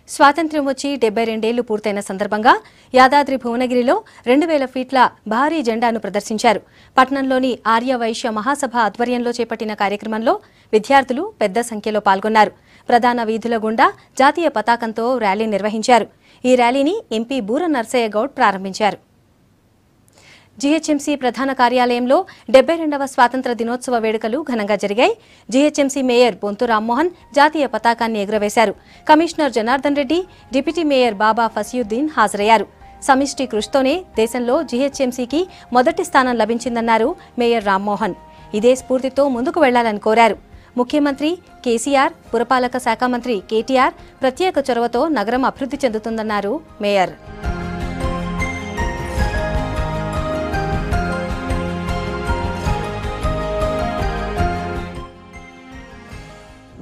స్వాతంత్ర్యం వచ్చి 72 ఏళ్లు పూర్తయిన సందర్భంగా యాదాద్రి భువనగిరిలో 2000 ఫీట్ల భారీ జెండాను ప్రదర్శించారు. పట్టణంలోని ఆర్య వైశ్య మహాసభ ఆధ్వర్యంలో చేపట్టిన కార్యక్రమంలో విద్యార్థులు పెద్ద సంఖ్యలో పాల్గొన్నారు. ప్రధాన వీధుల గుండా జాతీయ పతాకంతో ర్యాలీ నిర్వహించారు. ఈ ర్యాలీని ఎంపీ బూర నర్సయ్య గౌడ్ ప్రారంభించారు. జీహెచ్ఎంసీ ప్రధాన కార్యాలయంలో 72వ స్వాతంత్ర దినోత్సవ వేడుకలు ఘనంగా జరిగాయి. జీహెచ్ఎంసీ మేయర్ బొంతు రామ్మోహన్ జాతీయ పతాకాన్ని ఎగురవేశారు. Commissioner Janardhan Reddy, deputy mayor Baba Fasiuddin హాజరయ్యారు. సమిష్టి కృషితోనే దేశంలో జీహెచ్ఎంసీకి మొదటి స్థానం లభించిందన్నారు మేయర్ రామ్మోహన్. ఇదే స్ఫూర్తితో ముందుకు వెళ్లాలని కోరారు. ముఖ్యమంత్రి కేసీఆర్, పురపాలక శాఖ మంత్రి కేటీఆర్ ప్రత్యేక చొరవతో నగరం అభివృద్ధి చెందుతుందన్నారు మేయర్.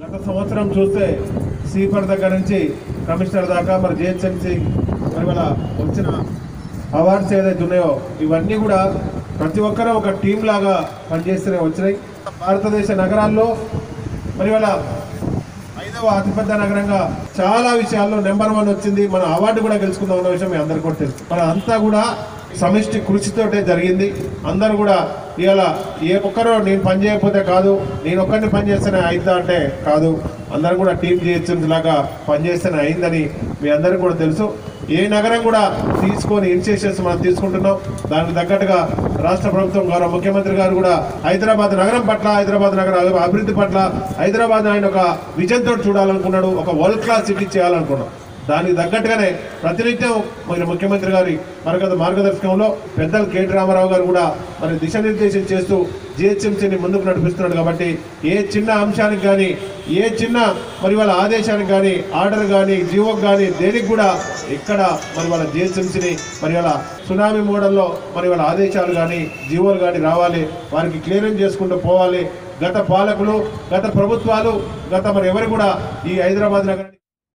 గత సంవత్సరం చూస్తే స్వీపర్ దగ్గర నుంచి కమిషనర్ దాకా మరి జిహెచ్ఎంసీ మరి వాళ్ళ వచ్చిన అవార్డ్స్ ఏదైతే ఉన్నాయో ఇవన్నీ కూడా ప్రతి ఒక్కరూ ఒక టీం లాగా పనిచేస్తూనే వచ్చినాయి. భారతదేశ నగరాల్లో మరి వాళ్ళ 5వ అతిపెద్ద నగరంగా చాలా విషయాల్లో నెంబర్ 1 వచ్చింది. మన అవార్డు కూడా గెలుచుకుందాం ఉన్న విషయం మీ అందరికీ కూడా తెలుసు. మన అంతా కూడా సమిష్టి కృషితోటే జరిగింది. అందరూ కూడా ఇవాళ ఏ ఒక్కరో నేను పని చేయకపోతే కాదు, నేను ఒక్కరిని పని చేస్తేనే అయిద్దా అంటే కాదు, అందరూ కూడా టీం చేయొచ్చు లాగా పనిచేస్తేనే అయిందని మీ అందరికీ కూడా తెలుసు. ఏ నగరం కూడా తీసుకొని ఇనిషియేషన్స్ మనం తీసుకుంటున్నాం. దానికి తగ్గట్టుగా రాష్ట్ర ప్రభుత్వం గౌరవ ముఖ్యమంత్రి గారు కూడా హైదరాబాద్ నగరం పట్ల, హైదరాబాద్ నగర అభివృద్ధి పట్ల హైదరాబాద్ ఆయన ఒక విజన్ తోటి చూడాలనుకున్నాడు, ఒక వరల్డ్ క్లాస్ సిటీ చేయాలనుకున్నాడు. దానికి తగ్గట్టుగానే ప్రతినిత్యం మరి ముఖ్యమంత్రి గారి మార్గదర్శకంలో పెద్దలు కేటీ రామారావు గారు కూడా మరి దిశానిర్దేశం చేస్తూ జిహెచ్ఎంసీని ముందుకు నడిపిస్తున్నాడు. కాబట్టి ఏ చిన్న అంశానికి కానీ, ఏ చిన్న మరి వాళ్ళ ఆదేశానికి కానీ, ఆర్డర్ కానీ, జీవోకి కానీ దేనికి కూడా ఇక్కడ మరి వాళ్ళ జిహెచ్ఎంసీని మరి వాళ్ళ సునామీ మోడల్లో మరి వాళ్ళ ఆదేశాలు కానీ, జీవోలు కానీ రావాలి, వారికి క్లియరెన్స్ చేసుకుంటూ పోవాలి. గత పాలకులు, గత ప్రభుత్వాలు, గత మరి ఎవరు కూడా ఈ హైదరాబాద్ నగరాన్ని